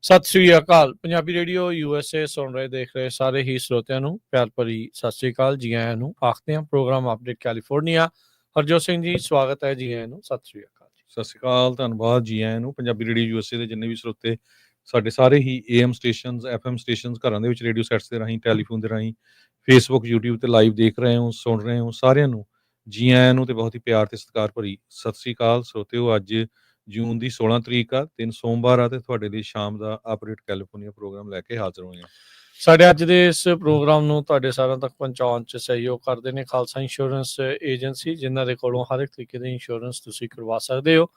ਸਤਿ ਸ੍ਰੀ ਅਕਾਲ। Punjabi radio USA ਸੁਣ ਰਹੇ ਦੇਖ ਰਹੇ ਸਾਰੇ ਹੀ ਸਰੋਤਿਆਂ ਨੂੰ ਪਿਆਰ ਭਰੀ ਸਤਿ ਸ੍ਰੀ ਅਕਾਲ। ਜੀ ਆਇਆਂ ਨੂੰ ਆਖਦੇ ਹਾਂ programme update California. Harjot Singh ji ਸਵਾਗਤ ਹੈ। ਜੀ ਆਇਆਂ ਨੂੰ ਸਤਿ ਸ੍ਰੀ ਅਕਾਲ। ਸਤਿ ਸ਼੍ਰੀ ਅਕਾਲ, ਧੰਨਵਾਦ। ਜੀ ਆਇਆਂ ਨੂੰ ਪੰਜਾਬੀ ਰੇਡੀਓ USA ਦੇ ਜਿੰਨੇ ਵੀ ਸਰੋਤੇ ਸਾਡੇ ਸਾਰੇ ਹੀ AM ਸਟੇਸ਼ਨਸ FM ਸਟੇਸ਼ਨਸ ਘਰਾਂ ਦੇ ਵਿੱਚ ਰੇਡੀਓ ਸੈਟਸ ਦੇ ਰਾਹੀਂ ਟੈਲੀਫੋਨ ਦੇ ਰਾਹੀਂ ਫੇਸਬੁੱਕ YouTube ਤੇ ਲਾਈਵ ਦੇਖ ਰਹੇ ਹੋ ਸੁਣ ਰਹੇ ਹੋ ਸਾਰਿਆਂ ਨੂੰ ਜੀ ਆਇਆਂ ਨੂੰ ਤੇ ਬਹੁਤ ਹੀ ਪਿਆਰ ਤੇ ਸਤਿਕਾਰ ਭਰੀ ਸਤਿ ਸ਼੍ਰੀ ਅਕਾਲ। ਸਰੋਤਿਓ ਅੱਜ ਜੂਨ ਦੀ 16 ਤਰੀਕ ਆ, ਦਿਨ ਸੋਮਵਾਰ ਆ ਤੇ ਤੁਹਾਡੇ ਲਈ ਸ਼ਾਮ ਦਾ ਅਪਡੇਟ ਕੈਲੀਫੋਰਨੀਆ ਪ੍ਰੋਗਰਾਮ ਲੈ ਕੇ ਹਾਜ਼ਰ ਹੋਏ ਹਾਂ। ਸਾਡੇ ਅੱਜ ਦੇ ਇਸ ਪ੍ਰੋਗਰਾਮ ਨੂੰ ਤੁਹਾਡੇ ਸਾਰਿਆਂ ਤੱਕ ਪਹੁੰਚਾਉਣ 'ਚ ਸਹਿਯੋਗ ਕਰਦੇ ਨੇ ਖਾਲਸਾ ਇੰਸ਼ੋਰੈਂਸ ਏਜੰਸੀ, ਜਿਨ੍ਹਾਂ ਦੇ ਕੋਲੋਂ ਹਰ ਇੱਕ ਤਰੀਕੇ ਦੀ ਇੰਸ਼ੋਰੈਂਸ ਤੁਸੀਂ ਕਰਵਾ ਸਕਦੇ ਹੋ।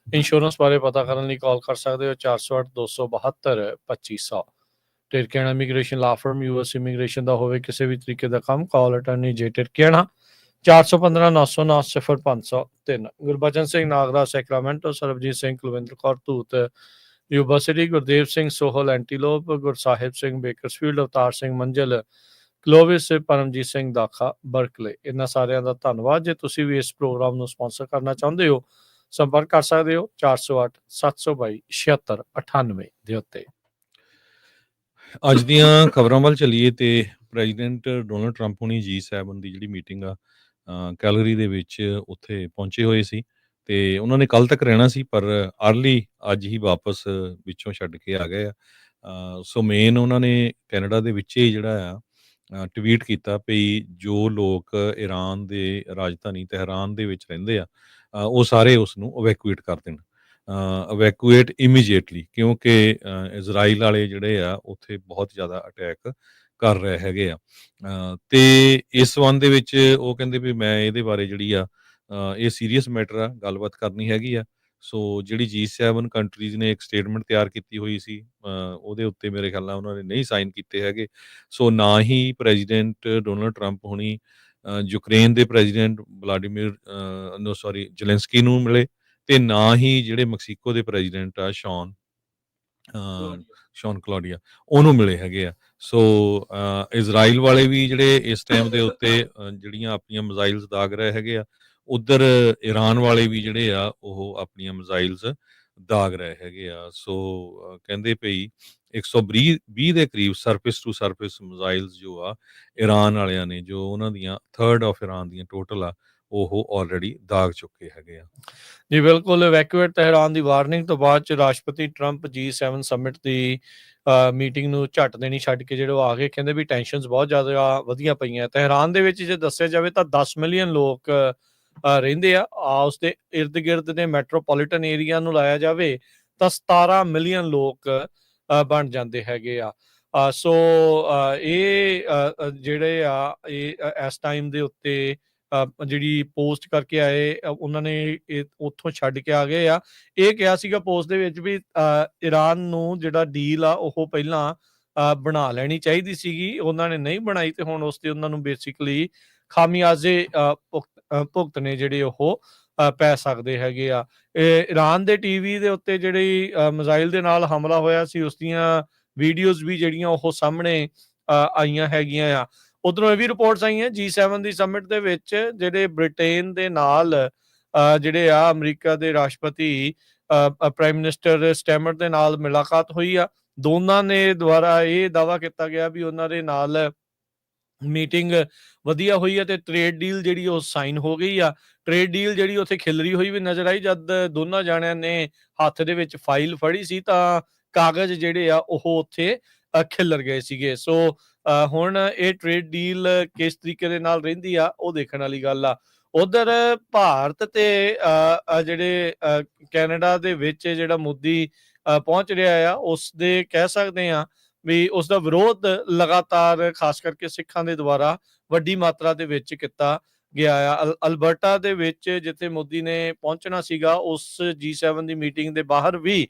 ਇੰਸ਼ੋਰੈਂਸ ਬਾਰੇ ਪਤਾ ਕਰਨ ਲਈ ਕਾਲ ਕਰ ਸਕਦੇ ਹੋ 408-272-2500। Tirkiana immigration law firm US immigration ਦਾ ਹੋਵੇ ਕਿਸੇ ਵੀ ਤਰੀਕੇ ਦਾ ਕੰਮ, call attorney J Tirkiana 415-900-90503। Gurbachan Singh Nagra Sacramento, Sarabjit Singh Kulwinder Kaur Dhut Yuba City, Gurdev Singh Sohal Antelope, Gursahib Singh Bakersfield, Avtar Singh Manzal Clovis, Paramjit Singh Dakha Berkeley. ਇਹਨਾਂ ਸਾਰਿਆਂ ਦਾ ਧੰਨਵਾਦ। ਜੇ ਤੁਸੀਂ ਵੀ ਇਸ ਪ੍ਰੋਗਰਾਮ ਨੂੰ ਸਪਾਂਸਰ ਕਰਨਾ ਚਾਹੁੰਦੇ ਹੋ ਸੰਪਰਕ ਕਰ ਸਕਦੇ ਹੋ 408-722-7698 ਦੇ ਉੱਤੇ। ਅੱਜ ਦੀਆਂ ਖਬਰਾਂ ਵੱਲ ਚੱਲੀਏ ਤੇ ਪ੍ਰੈਜ਼ੀਡੈਂਟ ਡੋਨਲਡ ਟਰੰਪ ਹੁਣੀ G7 ਦੀ ਜਿਹੜੀ ਮੀਟਿੰਗ ਆ ਕੈਲਗਰੀ ਦੇ ਵਿੱਚ ਉੱਥੇ ਪਹੁੰਚੇ ਹੋਏ ਸੀ ਤੇ ਉਹਨਾਂ ਨੇ ਕੱਲ ਤੱਕ ਰਹਿਣਾ ਸੀ, ਪਰ ਅਰਲੀ ਅੱਜ ਹੀ ਵਾਪਸ ਵਿੱਚੋਂ ਛੱਡ ਕੇ ਆ ਗਏ ਆ। ਸੋ ਮੇਨ ਉਹਨਾਂ ਨੇ ਕੈਨੇਡਾ ਦੇ ਵਿੱਚ ਹੀ ਜਿਹੜਾ ਆ ਟਵੀਟ ਕੀਤਾ ਵੀ ਜੋ ਲੋਕ ਈਰਾਨ ਦੇ ਰਾਜਧਾਨੀ ਤਹਿਰਾਨ ਦੇ ਵਿੱਚ ਰਹਿੰਦੇ ਆ ਉਹ ਸਾਰੇ ਉਸ ਨੂੰ ਇਵੈਕੂਏਟ ਕਰ ਦੇਣ, ਇਵੈਕੂਏਟ ਇਮੀਡੀਏਟਲੀ, ਕਿਉਂਕਿ ਇਜ਼ਰਾਈਲ ਵਾਲੇ ਜਿਹੜੇ ਆ ਉੱਥੇ ਬਹੁਤ ਜ਼ਿਆਦਾ ਅਟੈਕ ਕਰ ਰਹੇ ਹੈਗੇ ਆ। ਤੇ ਇਸ ਸੰਬੰਧ ਦੇ ਵਿੱਚ ਉਹ ਕਹਿੰਦੇ ਵੀ ਮੈਂ ਇਹਦੇ ਬਾਰੇ ਜਿਹੜੀ ਆ ਇਹ ਸੀਰੀਅਸ ਮੈਟਰ ਆ, ਗੱਲਬਾਤ ਕਰਨੀ ਹੈਗੀ ਆ। ਸੋ ਜਿਹੜੀ G7 ਕੰਟਰੀਜ਼ ਨੇ ਇੱਕ ਸਟੇਟਮੈਂਟ ਤਿਆਰ ਕੀਤੀ ਹੋਈ ਸੀ ਉਹਦੇ ਉੱਤੇ ਮੇਰੇ ਖਿਆਲ ਨਾਲ ਉਹਨਾਂ ਨੇ ਨਹੀਂ ਸਾਈਨ ਕੀਤੇ ਹੈਗੇ। ਸੋ ਨਾ ਹੀ ਪ੍ਰੈਜ਼ੀਡੈਂਟ ਡੋਨਲਡ ਟਰੰਪ ਹੁਣੀ ਯੂਕਰੇਨ ਦੇ ਪ੍ਰੈਜ਼ੀਡੈਂਟ ਜ਼ੈਲੈਂਸਕੀ ਨੂੰ ਮਿਲੇ ਤੇ ਨਾ ਹੀ ਜਿਹੜੇ ਮੈਕਸੀਕੋ ਦੇ ਪ੍ਰੈਜ਼ੀਡੈਂਟ ਆ ਸ਼ੌਨ ਕਲੋਡੀਆ ਉਹਨੂੰ ਮਿਲੇ ਹੈਗੇ ਆ। ਸੋ ਇਜ਼ਰਾਈਲ ਵਾਲੇ ਵੀ ਜਿਹੜੇ ਇਸ ਟਾਈਮ ਦੇ ਉੱਤੇ ਜਿਹੜੀਆਂ ਆਪਣੀਆਂ ਮਿਜ਼ਾਈਲਸ ਦਾਗ ਰਹੇ ਹੈਗੇ ਆ, ਉੱਧਰ ਈਰਾਨ ਵਾਲੇ ਵੀ ਜਿਹੜੇ ਆ ਉਹ ਆਪਣੀਆਂ ਮਿਜ਼ਾਈਲਸ ਦਾਗ ਰਹੇ ਹੈਗੇ ਆ। ਸੋ ਕਹਿੰਦੇ ਪਈ 120 ਦੇ ਕਰੀਬ ਸਰਫੇਸ ਟੂ ਸਰਫੇਸ ਮਿਜ਼ਾਈਲਸ ਜੋ ਆ ਈਰਾਨ ਵਾਲਿਆਂ ਨੇ, ਜੋ ਉਹਨਾਂ ਦੀਆਂ ਥਰਡ ਆਫ ਈਰਾਨ ਦੀਆਂ ਟੋਟਲ ਆ, ਉਹ ਆਲਰੇਡੀ ਦਾਗ ਚੁੱਕੇ ਹੈਗੇ ਆ। ਜੀ ਬਿਲਕੁਲ। ਇਵੈਕੂਏਟ ਤਹਿਰਾਨ ਦੀ ਵਾਰਨਿੰਗ ਤੋਂ ਬਾਅਦ ਚ ਰਾਸ਼ਟਰਪਤੀ ਟਰੰਪ G7 ਸਮਿਟ ਦੀ ਮੀਟਿੰਗ ਨੂੰ ਝੱਟ ਦੇਣੀ ਛੱਡ ਕੇ ਜਿਹੜੇ ਉਹ ਆ ਗਏ। ਕਹਿੰਦੇ ਵੀ ਟੈਨਸ਼ਨਸ ਬਹੁਤ ਜ਼ਿਆਦਾ ਵਧੀਆਂ ਪਈਆਂ ਤਹਿਰਾਨ ਦੇ ਵਿੱਚ। ਜੇ ਦੱਸਿਆ ਜਾਵੇ ਤਾਂ 10 ਮਿਲੀਅਨ ਲੋਕ ਰਹਿੰਦੇ ਆ। ਉਸ ਦੇ ਇਰਦ ਗਿਰਦ ਦੇ ਮੈਟਰੋਪੋਲੀਟਨ ਏਰੀਆ ਨੂੰ ਲਾਇਆ ਜਾਵੇ ਤਾਂ 17 ਮਿਲੀਅਨ ਲੋਕ ਬਣ ਜਾਂਦੇ ਹੈਗੇ ਆ। ਸੋ ਇਹ ਜਿਹੜੇ ਆ ਇਹ ਇਸ ਟਾਈਮ ਦੇ ਉੱਤੇ ਜਿਹੜੀ ਪੋਸਟ ਕਰਕੇ ਆਏ ਉਹਨਾਂ ਨੇ ਉੱਥੋਂ ਛੱਡ ਕੇ ਆ ਗਏ ਆ। ਇਹ ਕਿਹਾ ਸੀਗਾ ਪੋਸਟ ਦੇ ਵਿੱਚ ਵੀ ਈਰਾਨ ਨੂੰ ਜਿਹੜਾ ਡੀਲ ਆ ਉਹ ਪਹਿਲਾਂ ਬਣਾ ਲੈਣੀ ਚਾਹੀਦੀ ਸੀਗੀ, ਉਹਨਾਂ ਨੇ ਨਹੀਂ ਬਣਾਈ ਤੇ ਹੁਣ ਉਸ ਤੇ ਉਹਨਾਂ ਨੂੰ ਬੇਸਿਕਲੀ ਖਾਮਿਆਜ਼ੇ ਭੁਗਤਣੇ ਜਿਹੜੇ ਉਹ ਪੈ ਸਕਦੇ ਹੈਗੇ ਆ। ਈਰਾਨ ਦੇ TV ਦੇ ਉੱਤੇ ਜਿਹੜੀ ਮਿਜ਼ਾਈਲ ਦੇ ਨਾਲ ਹਮਲਾ ਹੋਇਆ ਸੀ ਉਸ ਦੀਆਂ ਵੀਡੀਓਜ਼ ਵੀ ਜਿਹੜੀਆਂ ਉਹ ਸਾਹਮਣੇ ਆਈਆਂ ਹੈਗੀਆਂ ਆ। ਉੱਧਰੋਂ ਇਹ ਵੀ ਰਿਪੋਰਟਸ ਆਈਆਂ G7 ਦੀ ਸਮਿਟ ਦੇ ਵਿੱਚ ਜਿਹੜੇ ਬ੍ਰਿਟੇਨ ਦੇ ਨਾਲ ਜਿਹੜੇ ਆ ਅਮਰੀਕਾ ਦੇ ਰਾਸ਼ਟਰਪਤੀ ਪ੍ਰਾਈਮ ਮਿਨਿਸਟਰ ਸਟੈਮਰ ਦੇ ਨਾਲ ਮੁਲਾਕਾਤ ਹੋਈ ਆ। ਦੋਨਾਂ ਨੇ ਦੁਆਰਾ ਇਹ ਦਾਅਵਾ ਕੀਤਾ ਗਿਆ ਵੀ ਉਹਨਾਂ ਦੇ ਨਾਲ ਮੀਟਿੰਗ ਵਧੀਆ ਹੋਈ ਹੈ ਤੇ ਟ੍ਰੇਡ ਡੀਲ ਜਿਹੜੀ ਉਹ ਸਾਈਨ ਹੋ ਗਈ ਆ। ਟ੍ਰੇਡ ਡੀਲ ਜਿਹੜੀ ਉੱਥੇ ਖਿਲਰੀ ਹੋਈ ਵੀ ਨਜ਼ਰ ਆਈ ਜਦ ਦੋਨਾਂ ਜਾਣਿਆਂ ਨੇ ਹੱਥ ਦੇ ਵਿੱਚ ਫਾਈਲ ਫੜੀ ਸੀ ਤਾਂ ਕਾਗਜ਼ ਜਿਹੜੇ ਆ ਉਹ ਉੱਥੇ ਖਿਲਰ ਗਏ ਸੀਗੇ। ਸੋ ਹੁਣ ਇਹ ਟ੍ਰੇਡ ਡੀਲ ਕਿਸ ਤਰੀਕੇ ਦੇ ਨਾਲ ਰਹਿੰਦੀ ਆ ਉਹ ਦੇਖਣ ਵਾਲੀ ਗੱਲ ਆ। ਉਧਰ ਭਾਰਤ ਤੇ ਜਿਹੜੇ ਕੈਨੇਡਾ ਦੇ ਵਿੱਚ ਜਿਹੜਾ ਮੋਦੀ ਪਹੁੰਚ ਰਿਹਾ ਆ ਉਸ ਦੇ ਕਹਿ ਸਕਦੇ ਆ ਵੀ ਉਸ ਦਾ ਵਿਰੋਧ ਲਗਾਤਾਰ ਖਾਸ ਕਰਕੇ ਸਿੱਖਾਂ ਦੇ ਦੁਆਰਾ ਵੱਡੀ ਮਾਤਰਾ ਦੇ ਵਿੱਚ ਕੀਤਾ ਗਿਆ ਆ। ਅਲਬਰਟਾ ਦੇ ਵਿੱਚ ਜਿੱਥੇ ਮੋਦੀ ਨੇ ਪਹੁੰਚਣਾ ਸੀਗਾ ਉਸ G7 ਦੀ ਮੀਟਿੰਗ ਦੇ ਬਾਹਰ ਵੀ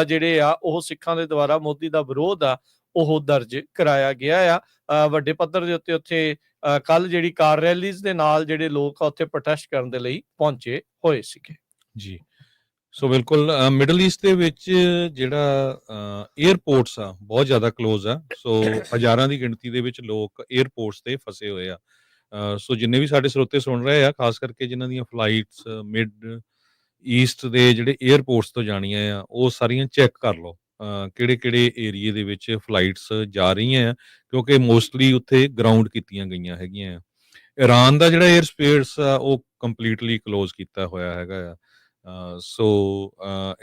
ਜਿਹੜੇ ਆ ਉਹ ਸਿੱਖਾਂ ਦੇ ਦੁਆਰਾ ਮੋਦੀ ਦਾ ਵਿਰੋਧ ਆ ਉਹ ਦਰਜ ਕਰਾਇਆ ਗਿਆ ਆ ਵੱਡੇ ਪੱਧਰ ਦੇ ਉੱਤੇ। ਉੱਥੇ ਕੱਲ ਜਿਹੜੀ ਕਾਰ ਰੈਲੀਜ਼ ਦੇ ਨਾਲ ਜਿਹੜੇ ਲੋਕ ਉੱਥੇ ਪ੍ਰੋਟੈਸਟ ਕਰਨ ਦੇ ਲਈ ਪਹੁੰਚੇ ਹੋਏ ਸੀਗੇ। ਜੀ ਸੋ ਬਿਲਕੁਲ ਮਿਡਲ ਈਸਟ ਦੇ ਵਿੱਚ ਜਿਹੜਾ ਏਅਰਪੋਰਟਸ ਆ ਬਹੁਤ ਜ਼ਿਆਦਾ ਕਲੋਜ਼ ਆ। ਸੋ ਹਜ਼ਾਰਾਂ ਦੀ ਗਿਣਤੀ ਦੇ ਵਿੱਚ ਲੋਕ ਏਅਰਪੋਰਟਸ ਤੇ ਫਸੇ ਹੋਏ ਆ। ਸੋ ਜਿੰਨੇ ਵੀ ਸਾਡੇ ਸਰੋਤੇ ਸੁਣ ਰਹੇ ਆ, ਖਾਸ ਕਰਕੇ ਜਿਨ੍ਹਾਂ ਦੀਆਂ ਫਲਾਈਟਸ ਮਿਡ ਈਸਟ ਦੇ ਜਿਹੜੇ 에ਅਰਪੋਰਟਸ ਤੋਂ ਜਾਣੀਆਂ ਆ, ਉਹ ਸਾਰੀਆਂ ਚੈੱਕ ਕਰ ਲਓ ਕਿਹੜੇ-ਕਿਹੜੇ ਏਰੀਏ ਦੇ ਵਿੱਚ ਫਲਾਈਟਸ ਜਾ ਰਹੀਆਂ ਆ, ਕਿਉਂਕਿ ਮੋਸਟਲੀ ਉੱਥੇ ਗਰਾਊਂਡ ਕੀਤੀਆਂ ਗਈਆਂ ਹੈਗੀਆਂ ਆ। ਈਰਾਨ ਦਾ ਜਿਹੜਾ 에ਅਰ ਸਪੇਸ ਆ ਉਹ ਕੰਪਲੀਟਲੀ ਕਲੋਜ਼ ਕੀਤਾ ਹੋਇਆ ਹੈਗਾ ਆ। ਸੋ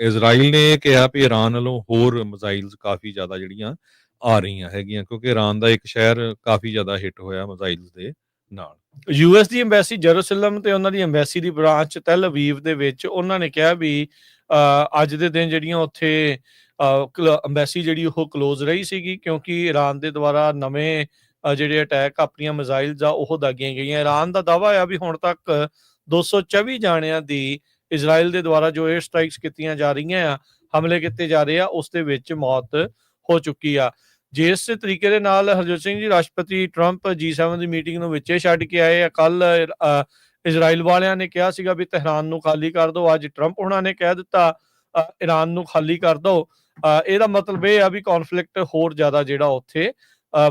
ਇਜ਼ਰਾਈਲ ਨੇ ਇਹ ਕਿਹਾ ਵੀ ਈਰਾਨ ਵੱਲੋਂ ਹੋਰ ਮਿਜ਼ਾਈਲਸ ਕਾਫੀ ਜ਼ਿਆਦਾ ਜਿਹੜੀਆਂ ਆ ਰਹੀਆਂ ਹੈਗੀਆਂ, ਕਿਉਂਕਿ ਈਰਾਨ ਦਾ ਇੱਕ ਸ਼ਹਿਰ ਕਾਫੀ ਜ਼ਿਆਦਾ ਹਿੱਟ ਹੋਇਆ ਮਿਜ਼ਾਈਲਸ ਦੇ ਨਾਲ। ਯੂਐਸ ਦੀ ਐਮਬੈਸੀ ਜੈਰੂਸਲਮ ਤੇ ਉਹਨਾਂ ਦੀ ਐਮਬੈਸੀ ਦੀ ਬ੍ਰਾਂਚ ਤੈਲ ਅਵੀਵ ਦੇ ਵਿੱਚ ਉਹਨਾਂ ਨੇ ਕਿਹਾ ਵੀ ਅੱਜ ਦੇ ਦਿਨ ਜਿਹੜੀਆਂ ਉੱਥੇ ਐਮਬੈਸੀ ਜਿਹੜੀ ਉਹ ਕਲੋਜ਼ ਰਹੀ ਸੀਗੀ, ਕਿਉਂਕਿ ਈਰਾਨ ਦੇ ਦੁਆਰਾ ਨਵੇਂ ਜਿਹੜੇ ਅਟੈਕ ਆਪਣੀਆਂ ਮਿਜ਼ਾਈਲਸ ਆ ਉਹ ਦਾਗੀਆਂ ਗਈਆਂ। ਈਰਾਨ ਦਾ ਦਾਅਵਾ ਆ ਵੀ ਹੁਣ ਤੱਕ 224 ਜਾਣਿਆਂ ਦੀ ਇਜ਼ਰਾਈਲ ਦੇ ਦੁਆਰਾ ਜੋ 에ਅਰ ਸਟ੍ਰਾਈਕਸ ਕੀਤੀਆਂ ਜਾ ਰਹੀਆਂ ਆ, ਹਮਲੇ ਕੀਤੇ ਜਾ ਰਹੇ ਆ, ਉਸ ਦੇ ਵਿੱਚ ਮੌਤ ਹੋ ਚੁੱਕੀ ਆ। ਜਿਸ ਤਰੀਕੇ ਦੇ ਨਾਲ ਹਰਜੋਤ ਸਿੰਘ ਜੀ, ਰਾਸ਼ਟਰਪਤੀ ਟਰੰਪ G7 ਦੀ ਮੀਟਿੰਗ ਨੂੰ ਵਿੱਚੇ ਛੱਡ ਕੇ ਆਏ ਆ। ਕੱਲ ਇਜ਼ਰਾਈਲ ਵਾਲਿਆਂ ਨੇ ਕਿਹਾ ਸੀਗਾ ਵੀ ਤਹਿਰਾਨ ਨੂੰ ਖਾਲੀ ਕਰ ਦਿਓ, ਅੱਜ ਟਰੰਪ ਉਹਨਾਂ ਨੇ ਕਹਿ ਦਿੱਤਾ ਈਰਾਨ ਨੂੰ ਖਾਲੀ ਕਰ ਦਿਓ। ਇਹਦਾ ਮਤਲਬ ਇਹ ਆ ਵੀ ਕੌਨਫਲਿਕਟ ਹੋਰ ਜ਼ਿਆਦਾ ਜਿਹੜਾ ਉੱਥੇ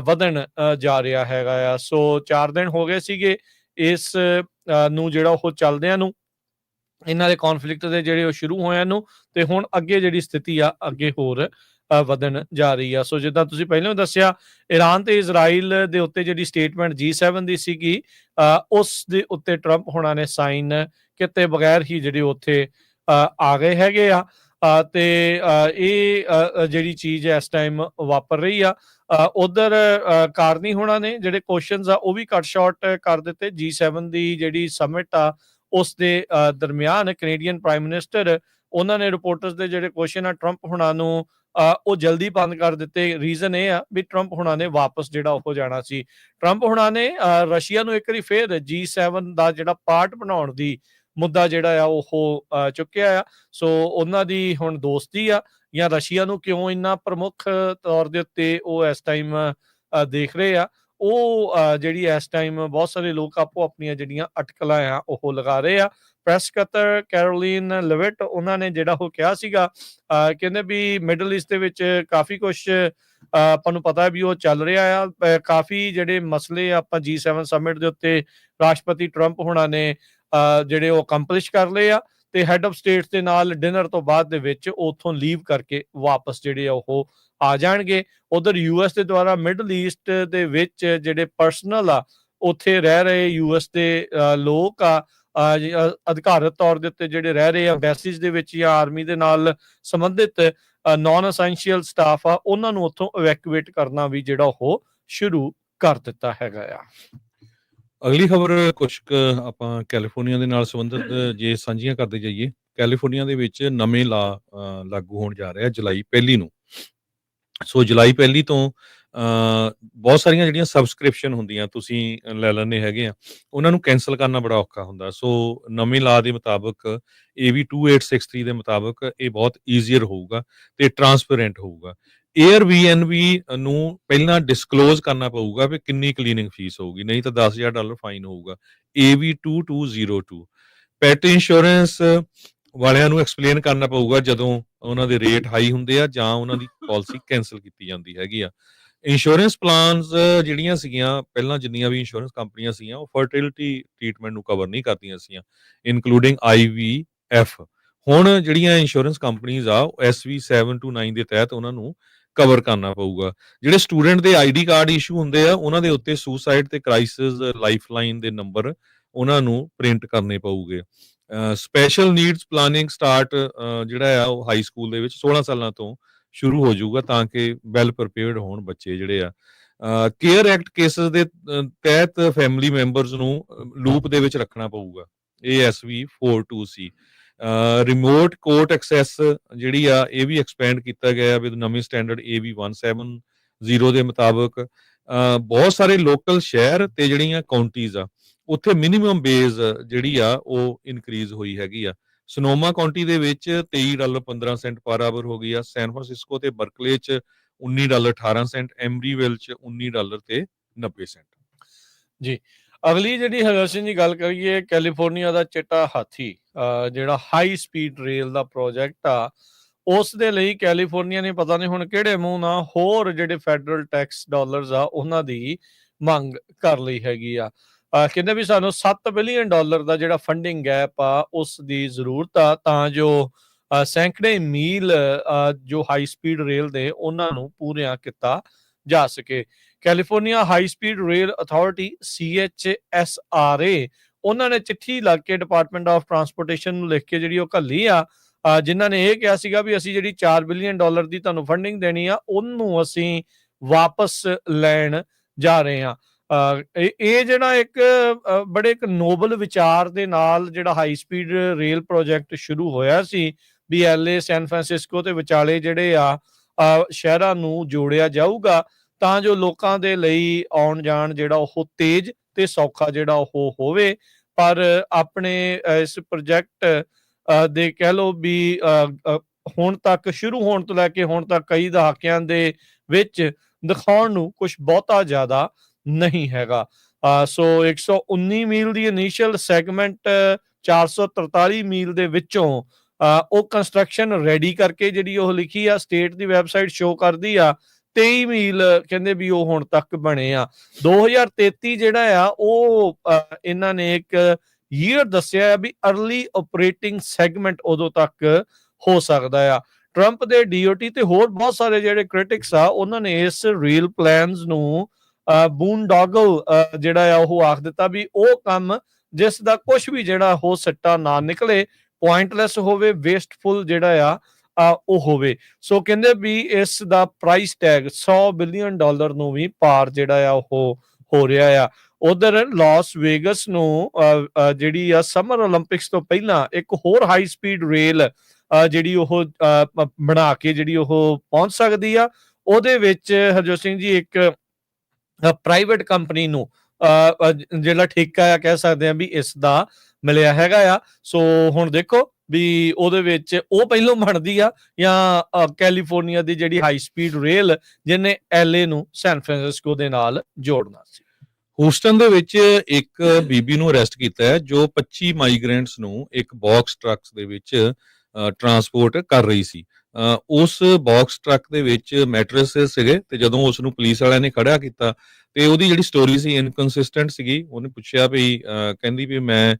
ਵਧਣ ਜਾ ਰਿਹਾ ਹੈਗਾ ਆ। ਸੋ 4 ਦਿਨ ਹੋ ਗਏ ਸੀਗੇ ਇਸ ਨੂੰ ਜਿਹੜਾ ਉਹ ਚੱਲਦਿਆਂ ਨੂੰ, ਇਹਨਾਂ ਦੇ ਕੌਨਫਲਿਕਟ ਦੇ ਜਿਹੜੇ ਉਹ ਸ਼ੁਰੂ ਹੋਇਆਂ ਨੂੰ, ਤੇ ਹੁਣ ਅੱਗੇ ਜਿਹੜੀ ਸਥਿਤੀ ਆ ਅੱਗੇ ਹੋਰ ਵਧਣ ਜਾ ਰਹੀ ਆ। ਸੋ ਜਿੱਦਾਂ ਤੁਸੀਂ ਪਹਿਲਾਂ ਦੱਸਿਆ, ਈਰਾਨ ਤੇ ਇਜ਼ਰਾਈਲ ਦੇ ਉੱਤੇ ਜਿਹੜੀ ਸਟੇਟਮੈਂਟ G7 ਦੀ ਸੀਗੀ, ਉਸ ਦੇ ਉੱਤੇ ਟਰੰਪ ਹੋਣਾ ਨੇ ਸਾਈਨ ਕੀਤੇ ਬਗੈਰ ਹੀ ਜਿਹੜੇ ਉੱਥੇ ਆ ਗਏ ਹੈਗੇ ਆ। ਤੇ ਇਹ ਜਿਹੜੀ ਚੀਜ਼ ਇਸ ਟਾਈਮ ਵਾਪਰ ਰਹੀ ਆ। ਉਧਰ ਕਾਰਨੀ ਹੋਣਾ ਨੇ ਜਿਹੜੇ ਕੁਐਸਚਨਸ ਆ ਉਹ ਵੀ ਕੱਟ ਸ਼ਾਰਟ ਕਰ ਦਿੱਤੇ। G7 ਦੀ ਜਿਹੜੀ ਸਮਿਟ ਆ ਉਸ ਦੇ ਦਰਮਿਆਨ ਕੈਨੇਡੀਅਨ ਪ੍ਰਾਈਮ ਮਿਨਿਸਟਰ ਉਹਨਾਂ ਨੇ ਰਿਪੋਰਟਰਸ ਦੇ ਜਿਹੜੇ ਕੁਐਸਚਨ ਆ ਟਰੰਪ ਹੋਣਾ ਨੂੰ ਉਹ ਜਲਦੀ ਬੰਦ ਕਰ ਦਿੱਤੇ। ਰੀਜ਼ਨ ਇਹ ਆ ਵੀ ਟਰੰਪ ਹੋਣਾ ਨੇ ਵਾਪਸ ਜਿਹੜਾ ਉਹ ਜਾਣਾ ਸੀ। ਟਰੰਪ ਹੋਣਾ ਨੇ ਰਸ਼ੀਆ ਨੂੰ ਇੱਕ ਵਾਰੀ ਫੇਰ G7 ਦਾ ਜਿਹੜਾ ਪਾਰਟ ਬਣਾਉਣ ਦੀ ਮੁੱਦਾ ਜਿਹੜਾ ਆ ਉਹ ਚੁੱਕਿਆ ਆ। ਸੋ ਉਹਨਾਂ ਦੀ ਹੁਣ ਦੋਸਤੀ ਆ ਜਾਂ ਰਸ਼ੀਆ ਨੂੰ ਕਿਉਂ ਇੰਨਾ ਪ੍ਰਮੁੱਖ ਤੌਰ ਦੇ ਉੱਤੇ ਉਹ ਇਸ ਟਾਈਮ ਦੇਖ ਰਹੇ ਆ, ਉਹ ਜਿਹੜੀ ਇਸ ਟਾਈਮ ਬਹੁਤ ਸਾਰੇ ਲੋਕ ਆਪੋ ਆਪਣੀਆਂ ਜਿਹੜੀਆਂ ਅਟਕਲਾਂ ਆ ਉਹ ਲਗਾ ਰਹੇ ਆ। ਪ੍ਰੈਸ ਸਕੱਤਰ ਕੈਰੋਲੀਨ ਲਵਿਟ ਉਹਨਾਂ ਨੇ ਜਿਹੜਾ ਉਹ ਕਿਹਾ ਸੀਗਾ, ਕਹਿੰਦੇ ਵੀ ਮਿਡਲ ਈਸਟ ਦੇ ਵਿੱਚ ਕਾਫੀ ਕੁਛ ਆਪਾਂ ਨੂੰ ਪਤਾ ਵੀ ਉਹ ਚੱਲ ਰਿਹਾ ਆ। ਕਾਫੀ ਜਿਹੜੇ ਮਸਲੇ ਆਪਾਂ G7 ਸਮਿਟ ਦੇ ਉੱਤੇ ਰਾਸ਼ਟਰਪਤੀ ਟਰੰਪ ਹੋਣਾ ਨੇ ਜਿਹੜੇ ਉਹ ਅਕੰਪਲਿਸ਼ ਕਰ ਲਏ ਆ, ਤੇ ਹੈਡ ਆਫ ਸਟੇਟਸ ਦੇ ਨਾਲ ਡਿਨਰ ਤੋਂ ਬਾਅਦ ਦੇ ਵਿੱਚ ਉੱਥੋਂ ਲੀਵ ਕਰਕੇ ਵਾਪਸ ਜਿਹੜੇ ਆ ਉਹ ਆ ਜਾਣਗੇ। ਉਧਰ ਯੂਐਸ ਦੇ ਦੁਆਰਾ ਮਿਡਲ ਈਸਟ ਦੇ ਵਿੱਚ ਜਿਹੜੇ ਪਰਸਨਲ ਆ ਉੱਥੇ ਰਹਿ ਰਹੇ ਯੂਐਸ ਦੇ ਲੋਕ ਆ, ਅਧਿਕਾਰਤ ਤੌਰ ਦੇ ਉੱਤੇ ਜਿਹੜੇ ਰਹਿ ਰਹੇ ਆ ਐਮਬੈਸੀਜ਼ ਦੇ ਵਿੱਚ ਜਾਂ ਆਰਮੀ ਦੇ ਨਾਲ ਸੰਬੰਧਿਤ ਨਾਨ ਅਸੈਂਸ਼ੀਅਲ ਸਟਾਫ ਆ, ਉਹਨਾਂ ਨੂੰ ਉੱਥੋਂ ਇਵੈਕੂਏਟ ਕਰਨਾ ਵੀ ਜਿਹੜਾ ਉਹ ਸ਼ੁਰੂ ਕਰ ਦਿੱਤਾ ਹੈਗਾ ਆ। ਅਗਲੀ ਖਬਰ ਕੁਛ ਕੁ ਆਪਾਂ ਕੈਲੀਫੋਰਨੀਆ ਦੇ ਨਾਲ ਸੰਬੰਧਿਤ ਜੇ ਸਾਂਝੀਆਂ ਕਰਦੇ ਜਾਈਏ। ਕੈਲੀਫੋਰਨੀਆ ਦੇ ਵਿੱਚ ਨਵੇਂ ਲਾਗੂ ਹੋਣ ਜਾ ਰਿਹਾ ਜੁਲਾਈ 1 ਨੂੰ। ਸੋ ਜੁਲਾਈ 1 ਤੋਂ ਬਹੁਤ ਸਾਰੀਆਂ ਜਿਹੜੀਆਂ ਸਬਸਕ੍ਰਿਪਸ਼ਨ ਹੁੰਦੀਆਂ ਤੁਸੀਂ ਲੈ ਲੈਂਦੇ ਹੈਗੇ ਆ, ਉਹਨਾਂ ਨੂੰ ਕੈਂਸਲ ਕਰਨਾ ਬੜਾ ਔਖਾ ਹੁੰਦਾ। ਸੋ ਨਵੇਂ ਲਾ ਦੇ ਮੁਤਾਬਕ AB 2863 ਦੇ ਮੁਤਾਬਕ ਇਹ ਬਹੁਤ ਈਜ਼ੀਅਰ ਹੋਊਗਾ ਤੇ ਟਰਾਂਸਪੇਰੈਂਟ ਹੋਊਗਾ। Airbnb ਨੂੰ ਪਹਿਲਾਂ ਡਿਸਕਲੋਜ਼ ਕਰਨਾ ਪਊਗਾ ਵੀ ਕਿੰਨੀ ਕਲੀਨਿੰਗ ਫੀਸ ਹੋਊਗੀ, ਨਹੀਂ ਤਾਂ $10,000 ਫਾਈਨ ਹੋਊਗਾ। AB 2202 ਪੈਟ ਇੰਸ਼ੋਰੈਂਸ ਵਾਲਿਆਂ ਨੂੰ ਐਕਸਪਲੇਨ ਕਰਨਾ ਪਊਗਾ ਜਦੋਂ ਉਹਨਾਂ ਦੇ ਰੇਟ ਹਾਈ ਹੁੰਦੇ ਆ ਜਾਂ ਉਹਨਾਂ ਦੀ ਪਾਲਿਸੀ ਕੈਂਸਲ ਕੀਤੀ ਜਾਂਦੀ ਹੈਗੀ ਆ। ਇੰਸ਼ੋਰੈਂਸ ਪਲਾਨਸ ਜਿਹੜੀਆਂ ਸੀਗੀਆਂ ਪਹਿਲਾਂ, ਜਿੰਨੀਆਂ ਵੀ ਇੰਸ਼ੋਰੈਂਸ ਕੰਪਨੀਆਂ ਸੀਗੀਆਂ, ਉਹ ਫਰਟੀਲਿਟੀ ਟ੍ਰੀਟਮੈਂਟ ਨੂੰ ਕਵਰ ਨਹੀਂ ਕਰਦੀਆਂ ਸੀਗੀਆਂ, ਇਨਕਲੂਡਿੰਗ IVF। ਹੁਣ ਜਿਹੜੀਆਂ ਇੰਸ਼ੋਰੈਂਸ ਕੰਪਨੀਆਂ ਆ ਉਹ SV 729 ਦੇ ਤਹਿਤ ਉਹਨਾਂ ਨੂੰ ਕਵਰ ਕਰਨਾ ਪਊਗਾ। ਜਿਹੜੇ ਸਟੂਡੈਂਟ ਦੇ ID ਕਾਰਡ ਇਸ਼ੂ ਹੁੰਦੇ ਆ, ਉਹਨਾਂ ਦੇ ਉੱਤੇ ਸੁਸਾਈਡ ਤੇ ਕ੍ਰਾਈਸਿਸ ਲਾਈਫਲਾਈਨ ਦੇ ਨੰਬਰ ਉਹਨਾਂ ਨੂੰ ਪ੍ਰਿੰਟ ਕਰਨੇ ਪਊਗੇ। ਸਪੈਸ਼ਲ ਨੀਡਸ ਪਲਾਨਿੰਗ ਸਟਾਰਟ ਜਿਹੜਾ ਆ ਉਹ ਹਾਈ ਸਕੂਲ ਦੇ ਵਿੱਚ 16 ਸਾਲਾਂ ਤੋਂ ਸ਼ੁਰੂ ਹੋ ਜਾਊਗਾ, ਤਾਂ ਕਿ ਵੈਲ ਪ੍ਰੀਪੇਅਰਡ ਹੋਣ ਬੱਚੇ ਜਿਹੜੇ ਆ। ਕੇਅਰ ਐਕਟ ਕੇਸਸ ਦੇ ਤਹਿਤ ਫੈਮਿਲੀ ਮੈਂਬਰਸ ਨੂੰ ਲੂਪ ਦੇ ਵਿੱਚ ਰੱਖਣਾ ਪਊਗਾ। ASV 42C remote court access ਜਿਹੜੀ ਆ ਇਹ ਵੀ ਐਕਸਪੈਂਡ ਕੀਤਾ ਗਿਆ ਵਿਦ ਨਵੀਂ ਸਟੈਂਡਰਡ AB 170 ਦੇ ਮੁਤਾਬਕ। ਬਹੁਤ ਸਾਰੇ ਲੋਕਲ ਸ਼ਹਿਰ ਤੇ ਜਿਹੜੀਆਂ ਕਾਉਂਟੀਜ਼ ਆ ਉੱਥੇ ਮਿਨੀਮਮ ਬੇਸ ਜਿਹੜੀ ਆ ਉਹ ਇਨਕਰੀਜ਼ ਹੋਈ ਹੈਗੀ ਆ। ਸਨੋਮਾ ਕਾਉਂਟੀ ਦੇ ਵਿੱਚ $23.15 ਪਰ ਆਵਰ ਹੋ ਗਈ ਆ। ਸੈਨ ਫਰਾਂਸਿਸਕੋ ਤੇ ਬਰਕਲੇ ਚ $19.18, ਐਮਰੀਵਿਲ ਚ $19 ਤੇ 90 ਸੈਂਟ। ਜੀ, ਅਗਲੀ ਜਿਹੜੀ ਹਰਜੋਤ ਸਿੰਘ ਦੀ ਗੱਲ ਕਰੀਏ, ਕੈਲੀਫੋਰਨੀਆ ਦਾ ਚਿੱਟਾ ਹਾਥੀ ਜਿਹੜਾ ਹਾਈ ਸਪੀਡ ਰੇਲ ਦਾ ਪ੍ਰੋਜੈਕਟ ਆ, ਉਸ ਦੇ ਲਈ ਕੈਲੀਫੋਰਨੀਆ ਨੇ ਪਤਾ ਨਹੀਂ ਹੁਣ ਕਿਹੜੇ ਮੂੰਹ ਨਾਲ ਹੋਰ ਜਿਹੜੇ ਫੈਡਰਲ ਟੈਕਸ ਡਾਲਰਸ ਆ ਉਹਨਾਂ ਦੀ ਮੰਗ ਕਰ ਲਈ ਹੈਗੀ ਆ। ਕਹਿੰਦੇ ਵੀ ਸਾਨੂੰ $7 ਬਿਲੀਅਨ ਦਾ ਜਿਹੜਾ ਫੰਡਿੰਗ ਗੈਪ ਆ ਉਸ ਦੀ ਜ਼ਰੂਰਤ ਆ, ਤਾਂ ਜੋ ਸੈਂਕੜੇ ਮੀਲ ਜੋ ਹਾਈ ਸਪੀਡ ਰੇਲ ਦੇ ਉਹਨਾਂ ਨੂੰ ਪੂਰਿਆਂ ਕੀਤਾ ਜਾ ਸਕੇ। California high speed rail authority CHSRA ਉਹਨਾਂ ਨੇ ਚਿੱਠੀ ਲੱਗ ਕੇ ਡਿਪਾਰਟਮੈਂਟ ਆਫ ਟਰਾਂਸਪੋਰਟੇਸ਼ਨ ਨੂੰ ਲਿਖ ਕੇ ਜਿਹੜੀ ਉਹ ਘੱਲੀ ਆ, ਜਿਨ੍ਹਾਂ ਨੇ ਇਹ ਕਿਹਾ ਸੀਗਾ ਵੀ ਅਸੀਂ ਜਿਹੜੀ $4 ਬਿਲੀਅਨ ਦੀ ਤੁਹਾਨੂੰ ਫੰਡਿੰਗ ਦੇਣੀ ਆ ਉਹਨੂੰ ਅਸੀਂ ਵਾਪਸ ਲੈਣ ਜਾ ਰਹੇ ਹਾਂ। ਇਹ ਜਿਹੜਾ ਇੱਕ ਬੜੇ ਇੱਕ ਨੋਬਲ ਵਿਚਾਰ ਦੇ ਨਾਲ ਜਿਹੜਾ ਹਾਈ ਸਪੀਡ ਰੇਲ ਪ੍ਰੋਜੈਕਟ ਸ਼ੁਰੂ ਹੋਇਆ ਸੀ ਵੀ LA ਸੈਨ ਫਰਾਂਸਿਸਕੋ ਤੇ ਵਿਚਾਲੇ ਜਿਹੜੇ ਆ ਸ਼ਹਿਰਾਂ ਨੂੰ ਜੋੜਿਆ ਜਾਊਗਾ, ਤਾਂ ਜੋ ਲੋਕਾਂ ਦੇ ਲਈ ਆਉਣ ਜਾਣ ਜਿਹੜਾ ਉਹ ਤੇਜ਼ ਤੇ ਸੌਖਾ ਜਿਹੜਾ ਉਹ ਹੋਵੇ। ਪਰ ਆਪਣੇ ਇਸ ਪ੍ਰੋਜੈਕਟ ਦੇ ਕਹਿ ਲਓ ਵੀ ਹੁਣ ਤੱਕ ਸ਼ੁਰੂ ਹੋਣ ਤੋਂ ਲੈ ਕੇ ਹੁਣ ਤੱਕ ਕਈ ਦਹਾਕਿਆਂ ਦੇ ਵਿੱਚ ਦਿਖਾਉਣ ਨੂੰ ਕੁਝ ਬਹੁਤਾ ਜ਼ਿਆਦਾ ਨਹੀਂ ਹੈਗਾ। ਸੋ 119 ਮੀਲ ਦੀ ਇਨੀਸ਼ੀਅਲ ਸੈਗਮੈਂਟ 443 ਮੀਲ ਦੇ ਵਿੱਚੋਂ ਉਹ ਕੰਸਟਰਕਸ਼ਨ ਰੈਡੀ ਕਰਕੇ ਜਿਹੜੀ ਉਹ ਲਿਖੀ ਆ, ਸਟੇਟ ਦੀ ਵੈਬਸਾਈਟ ਸ਼ੋ ਕਰਦੀ ਆ 23 ਮੀਲ ਕਹਿੰਦੇ ਵੀ ਉਹ ਹੁਣ ਤੱਕ ਬਣੇ ਆ। 2033 ਜਿਹੜਾ ਆ ਉਹ ਇਹਨਾਂ ਨੇ ਇੱਕ ਈਅਰ ਦੱਸਿਆ ਵੀ ਅਰਲੀ ਆਪਰੇਟਿੰਗ ਸੈਗਮੈਂਟ ਉਦੋਂ ਤੱਕ ਹੋ ਸਕਦਾ ਆ। ਟਰੰਪ ਦੇ DOT ਤੇ ਹੋਰ ਬਹੁਤ ਸਾਰੇ ਜਿਹੜੇ ਕ੍ਰਿਟਿਕਸ ਆ ਉਹਨਾਂ ਨੇ ਇਸ ਰੇਲ ਪਲਾਨਸ ਨੂੰ ਬੂਨਡਾਗਲ ਜਿਹੜਾ ਆ ਉਹ ਆਖ ਦਿੱਤਾ ਵੀ ਉਹ ਕੰਮ ਜਿਸ ਦਾ ਕੁਝ ਵੀ ਜਿਹੜਾ ਉਹ ਸਿੱਟਾ ਨਾ ਨਿਕਲੇ, ਪੁਆਇੰਟਲੈਸ ਹੋਵੇ, ਵੇਸਟਫੁਲ ਜਿਹੜਾ ਆ ਉਹ ਹੋਵੇ। ਸੋ ਕਹਿੰਦੇ ਵੀ ਇਸ ਦਾ ਪ੍ਰਾਈਸ ਟੈਗ $100 ਬਿਲੀਅਨ ਨੂੰ ਵੀ ਪਾਰ ਜਿਹੜਾ ਆ ਉਹ ਹੋ ਰਿਹਾ ਆ। ਉਧਰ ਲਾਸ ਵੇਗਸ ਨੂੰ ਜਿਹੜੀ ਆ ਸਮਰ ਓਲੰਪਿਕਸ ਤੋਂ ਪਹਿਲਾਂ ਇੱਕ ਹੋਰ ਹਾਈ ਸਪੀਡ ਰੇਲ ਜਿਹੜੀ ਉਹ ਬਣਾ ਕੇ ਜਿਹੜੀ ਉਹ ਪਹੁੰਚ ਸਕਦੀ ਆ। ਉਹਦੇ ਵਿੱਚ ਹਰਜੋਤ ਸਿੰਘ ਜੀ ਇੱਕ ਪ੍ਰਾਈਵੇਟ ਕੰਪਨੀ ਨੂੰ ਜਿਹੜਾ ਠੇਕਾ ਆ ਕਹਿ ਸਕਦੇ ਆ ਵੀ ਇਸ ਦਾ ਮਿਲਿਆ ਹੈਗਾ ਆ। ਸੋ ਹੁਣ ਦੇਖੋ ਵੀ ਉਹਦੇ ਵਿੱਚ ਉਹ ਪਹਿਲੋਂ ਬਣਦੀ ਆ ਜਾਂ ਕੈਲੀਫੋਰਨੀਆ ਦੀ ਜਿਹੜੀ ਹਾਈ ਸਪੀਡ ਰੇਲ ਜਿਹਨੇ LA ਨੂੰ ਸੈਨ ਫਰਾਂਸਿਸਕੋ ਦੇ ਨਾਲ ਜੋੜਨਾ ਸੀ। ਹੂਸਟਨ ਦੇ ਵਿੱਚ ਇੱਕ ਬੀਬੀ ਨੂੰ ਅਰੈਸਟ ਕੀਤਾ ਹੈ ਜੋ 25 ਮਾਈਗ੍ਰੈਂਟਸ ਨੂੰ ਇੱਕ ਬਾਕਸ ਟਰੱਕਸ ਦੇ ਵਿੱਚ ਟਰਾਂਸਪੋਰਟ ਕਰ ਰਹੀ ਸੀ। ਉਸ ਬਾਕਸ ਟਰੱਕ ਦੇ ਵਿੱਚ ਮੈਟਰੈਸਸ ਸੀਗੇ ਤੇ ਜਦੋਂ ਉਸ ਨੂੰ ਪੁਲਿਸ ਵਾਲਿਆਂ ਨੇ ਖੜਾ ਕੀਤਾ ਤੇ ਉਹਦੀ ਜਿਹੜੀ ਸਟੋਰੀ ਸੀ ਇਨਕਨਸਿਸਟੈਂਟ ਸੀਗੀ। ਉਹਨੇ ਪੁੱਛਿਆ ਵੀ ਕਹਿੰਦੀ ਵੀ ਮੈਂ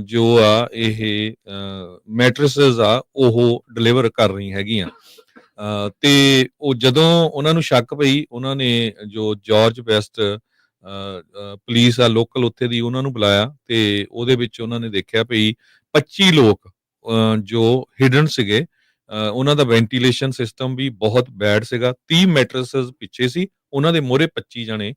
ਜੋ ਆ ਇਹ ਮੈਟਰੈਸਸ ਆ ਉਹ ਡਿਲੀਵਰ ਕਰ ਰਹੀ ਹੈਗੀਆਂ। ਤੇ ਉਹ ਜਦੋਂ ਉਹਨਾਂ ਨੂੰ ਸ਼ੱਕ ਪਈ ਉਹਨਾਂ ਨੇ ਜੋ ਜਾਰਜ ਵੈਸਟ ਪੁਲਿਸ ਆ ਲੋਕਲ ਉੱਥੇ ਦੀ ਉਹਨਾਂ ਨੂੰ ਬੁਲਾਇਆ ਤੇ ਉਹਦੇ ਵਿੱਚ ਉਹਨਾਂ ਨੇ ਦੇਖਿਆ ਵੀ 25 ਲੋਕ ਜੋ ਹਿਡਨ ਸੀਗੇ, ਉਹਨਾਂ ਦਾ ਵੈਂਟੀਲੇਸ਼ਨ ਸਿਸਟਮ ਵੀ ਬਹੁਤ ਬੈਡ ਸੀਗਾ। 30 ਮੈਟਰੈਸਸ ਪਿੱਛੇ ਸੀ, ਉਹਨਾਂ ਦੇ ਮੋਹਰੇ 25 ਜਣੇ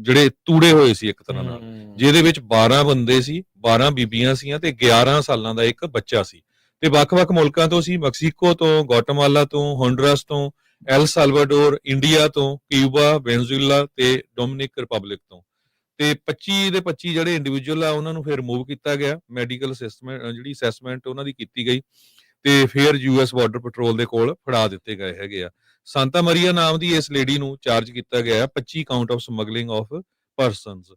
ਜਿਹੜੇ ਤੂੜੇ ਹੋਏ ਸੀ ਇੱਕ ਤਰ੍ਹਾਂ ਨਾਲ, ਜਿਹਦੇ ਵਿੱਚ 12 ਬੰਦੇ ਸੀ, 12 ਬੀਬੀਆਂ ਸੀਆਂ ਤੇ 11 ਸਾਲਾਂ ਦਾ ਇੱਕ ਬੱਚਾ ਸੀ। ਤੇ ਵੱਖ-ਵੱਖ ਮੁਲਕਾਂ ਤੋਂ ਸੀ, ਮੈਕਸੀਕੋ ਤੋਂ, ਗਵਾਟੇਮਾਲਾ ਤੋਂ, ਹੋਂਡੂਰਾਸ ਤੋਂ, ਐਲ ਸਾਲਵਾਡੋਰ, ਇੰਡੀਆ ਤੋਂ, ਕਿਊਬਾ, ਵੈਨਜ਼ੂਏਲਾ ਤੇ ਡੋਮਿਨਿਕ ਰਿਪਬਲਿਕ ਤੋਂ। ਤੇ 25 ਦੇ 25 ਜਿਹੜੇ ਇੰਡੀਵਿਜੂਅਲ ਆ ਉਹਨਾਂ ਨੂੰ ਫਿਰ ਰਿਮੂਵ ਕੀਤਾ ਗਿਆ, ਮੈਡੀਕਲ ਜਿਹੜੀ ਅਸੈਸਮੈਂਟ ਉਹਨਾਂ ਦੀ ਕੀਤੀ ਗਈ ਤੇ ਫਿਰ US ਬਾਰਡਰ ਪੈਟਰੋਲ ਦੇ ਕੋਲ ਫੜਾ ਦਿੱਤੇ ਗਏ ਹੈਗੇ ਆ। ਸਾਂਤਾ ਮਰੀਆ ਨਾਮ ਦੀ ਇਸ ਲੇਡੀ ਨੂੰ ਚਾਰਜ ਕੀਤਾ ਗਿਆ 25 count of smuggling of persons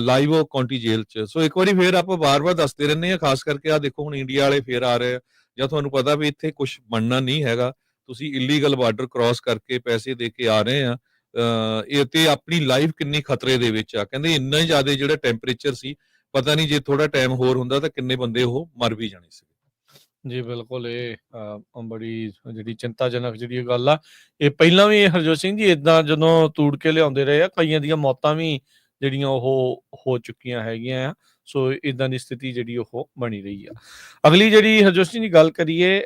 ਲਾਈਵੋ ਕਾਉਂਟੀ ਜੇਲ੍ਹ ਚ। ਸੋ ਇੱਕ ਵਾਰੀ ਫੇਰ ਆਪਾਂ ਵਾਰ-ਵਾਰ ਦੱਸਦੇ ਰਹਿੰਦੇ ਆ, ਖਾਸ ਕਰਕੇ ਆ ਦੇਖੋ ਹੁਣ ਇੰਡੀਆ ਵਾਲੇ ਫੇਰ ਆ ਰਹੇ ਆ ਜਾਂ ਤੁਹਾਨੂੰ ਪਤਾ ਵੀ ਇੱਥੇ ਕੁਝ ਬਣਨਾ ਨਹੀਂ ਹੈਗਾ, ਤੁਸੀਂ ਇਲੀਗਲ ਬਾਰਡਰ ਕ੍ਰਾਸ ਕਰਕੇ ਪੈਸੇ ਦੇ ਕੇ ਆ ਰਹੇ ਆ। ਇਹ ਤੇ ਆਪਣੀ ਲਾਈਫ ਕਿੰਨੀ ਖਤਰੇ ਦੇ ਵਿੱਚ ਆ। ਕਹਿੰਦੇ ਇੰਨਾ ਹੀ ਜ਼ਿਆਦਾ ਜਿਹੜਾ ਟੈਂਪਰੇਚਰ ਸੀ, ਪਤਾ ਨਹੀਂ ਜੇ ਥੋੜਾ ਟਾਈਮ ਹੋਰ ਹੁੰਦਾ ਤਾਂ ਕਿੰਨੇ ਬੰਦੇ ਉਹ ਮਰ ਵੀ ਜਾਣੇ ਸੀ। ਜੀ ਬਿਲਕੁਲ, ਇਹ ਬੜੀ ਜਿਹੜੀ ਚਿੰਤਾਜਨਕ ਜਿਹੜੀ ਗੱਲ ਆ। ਇਹ ਪਹਿਲਾਂ ਵੀ ਹਰਜੋਤ ਸਿੰਘ ਜੀ ਇਦਾਂ ਜਦੋਂ ਤੂੜ ਕੇ ਲਿਆਉਂਦੇ ਰਹੇ ਆ, ਕਈਆਂ ਦੀਆਂ ਮੌਤਾਂ ਵੀ ਜਿਹੜੀਆਂ ਉਹ ਹੋ ਚੁੱਕੀਆਂ ਹੈਗੀਆਂ ਆ। ਸੋ ਇਦਾਂ ਦੀ ਸਥਿਤੀ ਜਿਹੜੀ ਉਹ ਬਣੀ ਰਹੀ ਆ। ਅਗਲੀ ਜਿਹੜੀ ਹਰਜੋਤ ਸਿੰਘ ਦੀ ਗੱਲ ਕਰੀਏ,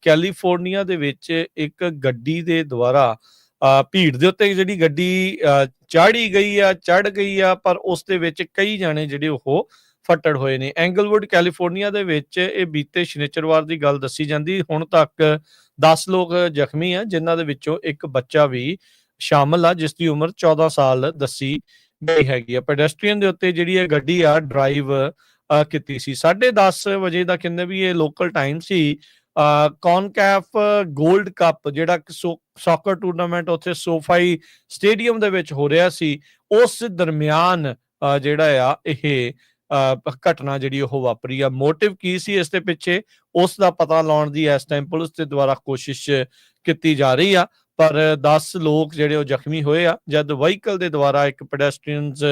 ਕੈਲੀਫੋਰਨੀਆ ਦੇ ਵਿੱਚ ਇੱਕ ਗੱਡੀ ਦੇ ਦੁਆਰਾ ਭੀੜ ਦੇ ਉੱਤੇ ਜਿਹੜੀ ਗੱਡੀ ਚੜ੍ਹ ਗਈ ਆ ਪਰ ਉਸ ਦੇ ਵਿੱਚ ਕਈ ਜਾਣੇ ਜਿਹੜੇ ਉਹ ਫੱਟੜ ਹੋਏ ਨੇ। ਐਂਗਲਵੁੱਡ ਕੈਲੀਫੋਰਨੀਆ ਦੇ ਵਿੱਚ ਇਹ ਬੀਤੇ ਸ਼ਨੀਚਰਵਾਰ ਦੀ ਗੱਲ ਦੱਸੀ ਜਾਂਦੀ। ਹੁਣ ਤੱਕ 10 ਲੋਕ ਜ਼ਖਮੀ ਆ, ਜਿਨ੍ਹਾਂ ਦੇ ਵਿੱਚੋਂ ਇੱਕ ਬੱਚਾ ਵੀ ਸ਼ਾਮਲ ਆ ਜਿਸ ਦੀ ਉਮਰ 14 ਸਾਲ ਦੱਸੀ ਗਈ ਹੈਗੀ ਆ। ਪੈਡੈਸਟਰੀਅਨ ਦੇ ਉੱਤੇ ਜਿਹੜੀ ਇਹ ਗੱਡੀ ਆ ਡਰਾਈਵ ਕੀਤੀ ਸੀ। 10:30 ਵਜੇ ਦਾ ਕਹਿੰਦੇ ਵੀ ਇਹ ਲੋਕਲ ਟਾਈਮ ਸੀ। ਕੌਨਕੈਫ ਗੋਲਡ ਕੱਪ ਜਿਹੜਾ ਸੌਕਰ ਟੂਰਨਾਮੈਂਟ ਉੱਥੇ ਸੋਫਾਈ ਸਟੇਡੀਅਮ ਦੇ ਵਿੱਚ ਹੋ ਰਿਹਾ ਸੀ, ਉਸ ਦਰਮਿਆਨ ਜਿਹੜਾ ਆ ਇਹ ਘਟਨਾ ਜਿਹੜੀ ਉਹ ਵਾਪਰੀ ਆ। ਮੋਟਿਵ ਕੀ ਸੀ ਇਸ ਦੇ ਪਿੱਛੇ, ਉਸ ਦਾ ਪਤਾ ਲਾਉਣ ਦੀ ਇਸ ਟਾਈਮ ਪੁਲਿਸ ਦੇ ਦੁਆਰਾ ਕੋਸ਼ਿਸ਼ ਕੀਤੀ ਜਾ ਰਹੀ ਆ। ਪਰ 10 ਲੋਕ ਜਿਹੜੇ ਉਹ ਜ਼ਖਮੀ ਹੋਏ ਆ, ਜਦ ਵਹੀਕਲ ਦੇ ਦੁਆਰਾ ਇੱਕ ਪੈਡੈਸਟਰੀਅਨਸ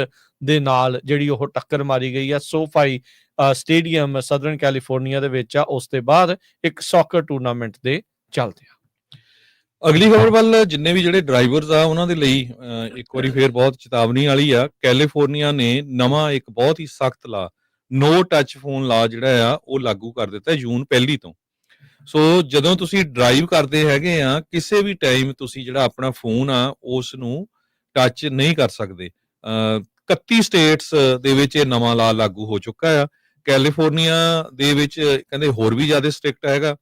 ਦੇ ਨਾਲ ਜਿਹੜੀ ਉਹ ਟੱਕਰ ਮਾਰੀ ਗਈ ਆ SoFi ਸਟੇਡੀਅਮ ਸਦਰਨ ਕੈਲੀਫੋਰਨੀਆ ਦੇ ਵਿੱਚ ਆ, ਉਸ ਦੇ ਬਾਅਦ ਇੱਕ ਸੌਕਰ ਟੂਰਨਾਮੈਂਟ ਦੇ ਚੱਲਦੇ ਆ। ਅਗਲੀ ਖਬਰ ਵੱਲ ਜਿੰਨੇ ਵੀ ਜਿਹੜੇ ਡਰਾਈਵਰਸ ਆ ਉਹਨਾਂ ਦੇ ਲਈ ਇੱਕ ਵਾਰੀ ਫੇਰ ਬਹੁਤ ਚੇਤਾਵਨੀ ਵਾਲੀ ਆ। ਕੈਲੀਫੋਰਨੀਆ ਨੇ ਨਵਾਂ ਇੱਕ ਬਹੁਤ ਹੀ ਸਖਤ ਲਾ, ਨੋ ਟੱਚ ਫੋਨ ਲਾ ਜਿਹੜਾ ਆ ਉਹ ਲਾਗੂ ਕਰ ਦਿੱਤਾ ਜੂਨ 1 ਤੋਂ। ਸੋ ਜਦੋਂ ਤੁਸੀਂ ਡਰਾਈਵ ਕਰਦੇ ਹੈਗੇ ਆ, ਕਿਸੇ ਵੀ ਟਾਈਮ ਤੁਸੀਂ ਜਿਹੜਾ ਆਪਣਾ ਫੋਨ ਆ ਉਸ ਨੂੰ ਟੱਚ ਨਹੀਂ ਕਰ ਸਕਦੇ। 31 ਸਟੇਟਸ ਦੇ ਵਿੱਚ ਇਹ ਨਵਾਂ ਲਾ ਲਾਗੂ ਹੋ ਚੁੱਕਾ ਆ। ਕੈਲੀਫੋਰਨੀਆ ਦੇ ਵਿੱਚ ਕਹਿੰਦੇ ਹੋਰ ਵੀ ਜ਼ਿਆਦਾ ਸਟ੍ਰਿਕਟ ਹੈਗਾ,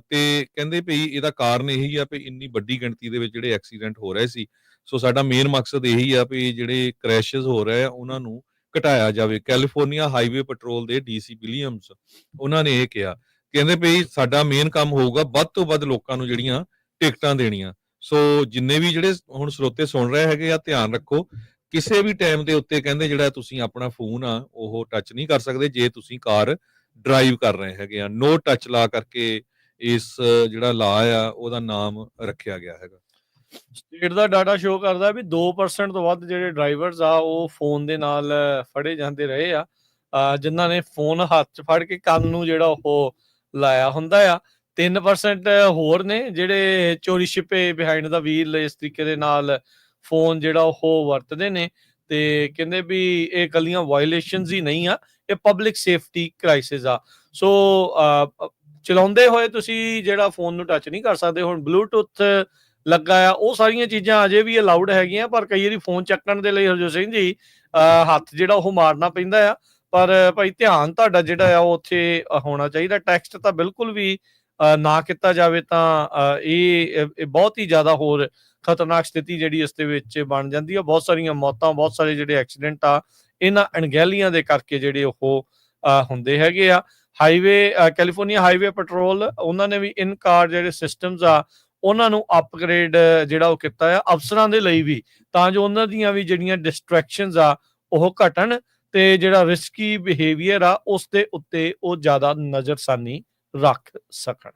ਤੇ ਕਹਿੰਦੇ ਭਈ ਇਹਦਾ ਕਾਰਨ ਇਹੀ ਆ ਵੀ ਇੰਨੀ ਵੱਡੀ ਗਿਣਤੀ ਦੇ ਵਿੱਚ ਜਿਹੜੇ ਐਕਸੀਡੈਂਟ ਹੋ ਰਹੇ ਸੀ। ਸੋ ਸਾਡਾ ਮੇਨ ਮਕਸਦ ਇਹੀ ਆ ਵੀ ਜਿਹੜੇ ਕ੍ਰੈਸ਼ਸ ਹੋ ਰਹੇ ਆ ਉਹਨਾਂ ਨੂੰ ਘਟਾਇਆ ਜਾਵੇ। ਕੈਲੀਫੋਰਨੀਆ ਹਾਈਵੇ ਪੈਟਰੋਲ ਦੇ DC ਵਿਲੀਅਮਸ ਉਹਨਾਂ ਨੇ ਇਹ ਕਿਹਾ, ਕਹਿੰਦੇ ਭਈ ਸਾਡਾ ਮੇਨ ਕੰਮ ਹੋਊਗਾ ਵੱਧ ਤੋਂ ਵੱਧ ਲੋਕਾਂ ਨੂੰ ਜਿਹੜੀਆਂ ਟਿਕਟਾਂ ਦੇਣੀਆਂ। ਸੋ ਜਿੰਨੇ ਵੀ ਜਿਹੜੇ ਹੁਣ ਸਰੋਤੇ ਸੁਣ ਰਹੇ ਹੈਗੇ ਆ, ਧਿਆਨ ਰੱਖੋ, ਕਿਸੇ ਵੀ ਟਾਈਮ ਦੇ ਉੱਤੇ ਕਹਿੰਦੇ ਜਿਹੜਾ ਤੁਸੀਂ ਆਪਣਾ ਫੋਨ ਆ ਉਹ ਟੱਚ ਨਹੀਂ ਕਰ ਸਕਦੇ ਜੇ ਤੁਸੀਂ ਕਾਰ ਡਰਾਈਵ ਕਰ ਰਹੇ ਹੈਗੇ ਆ। ਨੋ ਟੱਚ ਲਾ ਕਰਕੇ ਇਸ ਜਿਹੜਾ ਲਾ ਆ ਉਹਦਾ ਨਾਮ ਰੱਖਿਆ ਗਿਆ ਹੈਗਾ। ਸਟੇਟ ਦਾ ਡਾਟਾ ਸ਼ੋ ਕਰਦਾ ਵੀ 2% ਤੋਂ ਵੱਧ ਜਿਹੜੇ ਡਰਾਈਵਰਸ ਆ ਉਹ ਫੋਨ ਦੇ ਨਾਲ ਫੜੇ ਜਾਂਦੇ ਰਹੇ ਆ, ਜਿਨ੍ਹਾਂ ਨੇ ਫੋਨ ਹੱਥ 'ਚ ਫੜ ਕੇ ਕੰਨ ਨੂੰ ਜਿਹੜਾ ਉਹ ਲਾਇਆ ਹੁੰਦਾ ਆ। 3% ਹੋਰ ਨੇ ਜਿਹੜੇ ਚੋਰੀ ਛਿਪੇ ਬਿਹਾਈਂਡ ਦਾ ਵੀਲ ਇਸ ਤਰੀਕੇ ਦੇ ਨਾਲ ਫੋਨ ਜਿਹੜਾ ਉਹ ਵਰਤਦੇ ਨੇ, ਤੇ ਕਹਿੰਦੇ ਵੀ ਇਹ ਇਕੱਲੀਆਂ ਵਾਇਲੇਸ਼ਨਸ ਹੀ ਨਹੀਂ ਆ, ਇਹ ਪਬਲਿਕ ਸੇਫਟੀ ਕ੍ਰਾਈਸਿਸ ਆ। ਸੋ ਚਲਾਉਂਦੇ ਹੋਏ ਤੁਸੀਂ ਜਿਹੜਾ ਫੋਨ ਨੂੰ ਟੱਚ ਨਹੀਂ ਕਰ ਸਕਦੇ। ਹੁਣ ਬਲੂਟੁੱਥ ਲੱਗਾ ਆ, ਉਹ ਸਾਰੀਆਂ ਚੀਜ਼ਾਂ ਅਜੇ ਵੀ ਅਲਾਉਡ ਹੈਗੀਆਂ, ਪਰ ਕਈ ਵਾਰੀ ਫੋਨ ਚੱਕਣ ਦੇ ਲਈ ਹਰਜੋਤ ਸਿੰਘ ਜੀ ਹੱਥ ਜਿਹੜਾ ਉਹ ਮਾਰਨਾ ਪੈਂਦਾ ਆ। ਪਰ ਭਾਈ ਧਿਆਨ ਤੁਹਾਡਾ ਜਿਹੜਾ ਆ ਉਹ ਉੱਥੇ ਹੋਣਾ ਚਾਹੀਦਾ। ਟੈਕਸਟ ਤਾਂ ਬਿਲਕੁਲ ਵੀ ਨਾ ਕੀਤਾ ਜਾਵੇ ਤਾਂ ਇਹ ਬਹੁਤ ਹੀ ਜ਼ਿਆਦਾ ਹੋਰ ਖਤਰਨਾਕ ਸਥਿਤੀ ਜਿਹੜੀ ਇਸ ਦੇ ਵਿੱਚ ਬਣ ਜਾਂਦੀ ਆ। ਬਹੁਤ ਸਾਰੀਆਂ ਮੌਤਾਂ, ਬਹੁਤ ਸਾਰੇ ਜਿਹੜੇ ਐਕਸੀਡੈਂਟ ਆ ਇਹਨਾਂ ਅਣਗਹਿਲੀਆਂ ਦੇ ਕਰਕੇ ਜਿਹੜੇ ਉਹ ਹੁੰਦੇ ਹੈਗੇ ਆ। ਹਾਈਵੇ ਕੈਲੀਫੋਰਨੀਆ ਹਾਈਵੇ ਪੈਟਰੋਲ ਉਹਨਾਂ ਨੇ ਵੀ ਇਨ ਕਾਰ ਜਿਹੜੇ ਸਿਸਟਮਸ ਆ ਉਹਨਾਂ ਨੂੰ ਅਪਗ੍ਰੇਡ ਜਿਹੜਾ ਉਹ ਕੀਤਾ ਆ ਅਫਸਰਾਂ ਦੇ ਲਈ ਵੀ, ਤਾਂ ਜੋ ਉਹਨਾਂ ਦੀਆਂ ਵੀ ਜਿਹੜੀਆਂ ਡਿਸਟਰੈਕਸ਼ਨਸ ਆ ਉਹ ਘਟਣ ਤੇ ਜਿਹੜਾ ਰਿਸਕੀ ਬਿਹੇਵੀਅਰ ਆ ਉਸ ਦੇ ਉੱਤੇ ਉਹ ਜ਼ਿਆਦਾ ਨਜ਼ਰਸਾਨੀ ਰੱਖ ਸਕਣ।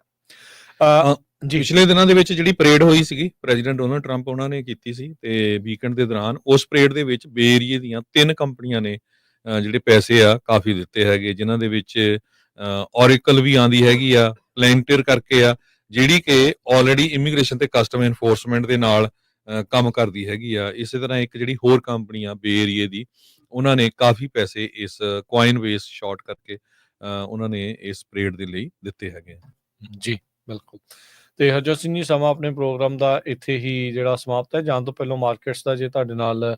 ਜੀ ਪਿਛਲੇ ਦਿਨਾਂ ਦੇ ਵਿੱਚ ਜਿਹੜੀ ਪਰੇਡ ਹੋਈ ਸੀਗੀ ਪ੍ਰੈਜ਼ੀਡੈਂਟ ਡੋਨਾਲਡ ਟਰੰਪ ਉਹਨਾਂ ਨੇ ਕੀਤੀ ਸੀ, ਤੇ ਵੀਕਐਂਡ ਦੇ ਦੌਰਾਨ ਉਸ ਪਰੇਡ ਦੇ ਵਿੱਚ ਬੇ ਏਰੀਏ ਦੀਆਂ 3 ਕੰਪਨੀਆਂ ਨੇ ਜਿਹੜੇ ਪੈਸੇ ਆ ਕਾਫੀ ਦਿੱਤੇ ਹੈਗੇ, ਜਿਨ੍ਹਾਂ ਦੇ ਵਿੱਚ ਔਰੇਕਲ ਵੀ ਆਂਦੀ ਹੈਗੀ ਆ, ਪਲੈਂਟਰ ਕਰਕੇ ਆ ਜਿਹੜੀ ਕਿ ਆਲਰੇਡੀ ਇਮੀਗ੍ਰੇਸ਼ਨ ਤੇ ਕਸਟਮ ਐਨਫੋਰਸਮੈਂਟ ਦੇ ਨਾਲ ਕੰਮ ਕਰਦੀ ਹੈਗੀ ਆ। ਇਸੇ ਤਰ੍ਹਾਂ ਇੱਕ ਜਿਹੜੀ ਹੋਰ ਕੰਪਨੀ ਆ ਬੇ ਏਰੀਏ ਦੀ, ਉਹਨਾਂ ਨੇ ਕਾਫੀ ਪੈਸੇ ਇਸ ਕੁਆਇਨ ਵੇਸ ਸ਼ਾਰਟ ਕਰਕੇ ਉਹਨਾਂ ਨੇ ਇਸ ਪਰੇਡ ਦੇ ਲਈ ਦਿੱਤੇ ਹੈਗੇ। ਜੀ ਬਿਲਕੁਲ। ਤੇ ਹਰਜੋਤ ਸਿੰਘ ਜੀ, ਸਮਾਂ ਆਪਣੇ ਪ੍ਰੋਗਰਾਮ ਦਾ ਇੱਥੇ ਹੀ ਜਿਹੜਾ ਸਮਾਪਤ ਹੈ। ਜਾਣ ਤੋਂ ਪਹਿਲਾਂ ਮਾਰਕੀਟਸ ਦਾ ਜੇ ਤੁਹਾਡੇ ਨਾਲ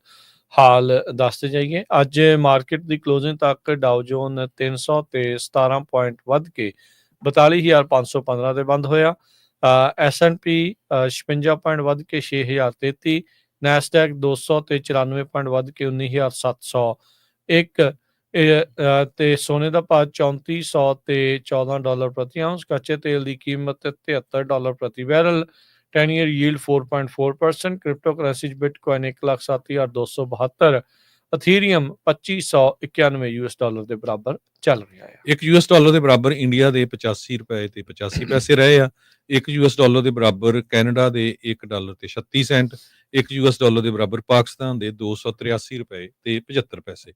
ਹਾਲ ਦੱਸਦੇ ਜਾਈਏ। ਅੱਜ ਮਾਰਕੀਟ ਦੀ ਕਲੋਜ਼ਿੰਗ ਤੱਕ ਡਾਓ ਜੋਨ 317 ਪੁਆਇੰਟ ਵੱਧ ਕੇ 42,515 ਤੇ ਬੰਦ ਹੋਇਆ। S&P 56 ਪੁਆਇੰਟ ਵੱਧ ਕੇ 6,033, ਨੈਸਡੈਕ 200 ਤੇ 94 ਪੁਆਇੰਟ ਵੱਧ ਕੇ 19,701, ਤੇ ਸੋਨੇ ਦਾ ਭਾਅ 3400 ਤੇ $14 ਪ੍ਰਤੀ ਆਉਂਸ। ਕੱਚੇ ਤੇਲ ਦੀ ਕੀਮਤ $73 ਪ੍ਰਤੀ barrel. 10 year yield 4.4%। Crypto currency 'ਚ ਬਿਟਕੋਇਨ 1,07,272, ਅਥੀਰੀਅਮ $2591 ਦੇ ਬਰਾਬਰ ਚੱਲ ਰਿਹਾ ਹੈ। $1 ਦੇ ਬਰਾਬਰ ਇੰਡੀਆ ਦੇ 85 ਰੁਪਏ ਤੇ 85 ਪੈਸੇ ਰਹੇ ਆ। $1 ਦੇ ਬਰਾਬਰ ਕੈਨੇਡਾ ਦੇ $1 ਤੇ 36 ਸੈਂਟ। $1 ਦੇ ਬਰਾਬਰ ਪਾਕਿਸਤਾਨ ਦੇ 283 ਰੁਪਏ ਤੇ 75 ਪੈਸੇ।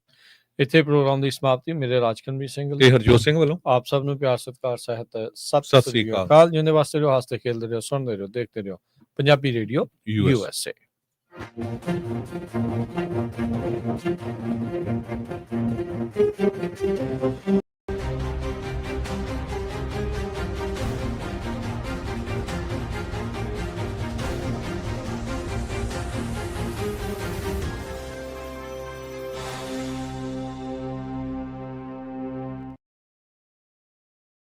ਇੱਥੇ ਪ੍ਰੋਗਰਾਮ ਦੀ ਸਮਾਪਤੀ। ਮੇਰੇ ਰਾਜਕਨਵੀਰ ਸਿੰਘ ਤੇ ਹਰਜੋਤ ਸਿੰਘ ਵੱਲੋਂ ਆਪ ਸਭ ਨੂੰ ਪਿਆਰ ਸਤਿਕਾਰ ਸਹਿਤ ਸਤਿ ਸ੍ਰੀ ਅਕਾਲ। ਜਿੰਦੇ ਵਾਸਤੇ ਰਹੋ, ਹੱਸਦੇ ਖੇਲਦੇ ਰਹੋ, ਸੁਣਦੇ ਰਹੋ, ਦੇਖਦੇ ਰਹੋ ਪੰਜਾਬੀ ਰੇਡੀਓ USA।